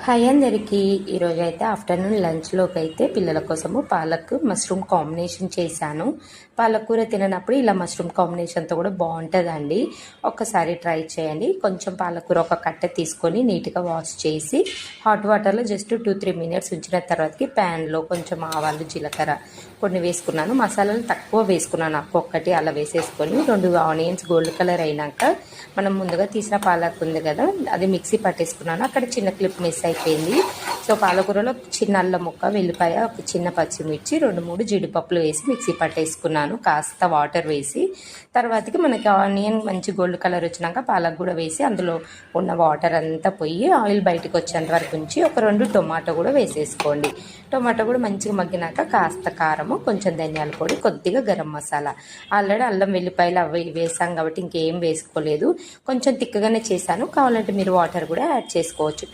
Hi అందరికీ. ఈరోజు అయితే ఆఫ్టర్నూన్ లంచ్లోకి అయితే పిల్లల కోసము పాలక్ మష్రూమ్ కాంబినేషన్ చేశాను. పాలకూర తిననప్పుడు ఇలా మష్రూమ్ కాంబినేషన్తో కూడా బాగుంటుందండి. ఒక్కసారి ట్రై చేయండి. కొంచెం పాలకూర ఒక కట్ట తీసుకొని నీట్గా వాష్ చేసి హాట్ వాటర్లో జస్ట్ 2-3 మినిట్స్ ఉంచిన తర్వాతకి ప్యాన్లో కొంచెం ఆవాలు జీలకర్ర కొన్ని వేసుకున్నాను. మసాలాలు తక్కువ వేసుకున్నాను, ఒక్కొక్కటి అలా వేసేసుకొని 2 ఆనియన్స్ గోల్డ్ కలర్ అయినాక మనం ముందుగా తీసిన పాలక్ ఉంది కదా, అది మిక్సీ పట్టేసుకున్నాను. అక్కడ చిన్న క్లిప్ మిస్ అయిపోయింది. సో పాలకూరలో చిన్న అల్లం ముక్క, వెల్లిపాయ, ఒక చిన్న పచ్చిమిర్చి, 2-3 జీడిపప్పులు వేసి మిక్సీ పట్టేసుకున్నాను, కాస్త వాటర్ వేసి. తర్వాతకి మనకి ఆనియన్ మంచి గోల్డ్ కలర్ వచ్చినాక పాలక్ కూడా వేసి అందులో ఉన్న వాటర్ అంతా పోయి ఆయిల్ బయటకు వచ్చేంత వరకు ఉంచి ఒక 2 టొమాటో కూడా వేసేసుకోండి. టొమాటో కూడా మంచిగా మగ్గినాక కాస్త కారము, కొంచెం ధనియాల పొడి, కొద్దిగా గరం మసాలా. ఆల్రెడీ అల్లం వెల్లిపాయలు అవి వేసాం కాబట్టి ఇంకేం వేసుకోలేదు. కొంచెం తిక్కగానే చేశాను, కావాలంటే మీరు వాటర్ కూడా యాడ్ చేసుకోవచ్చు.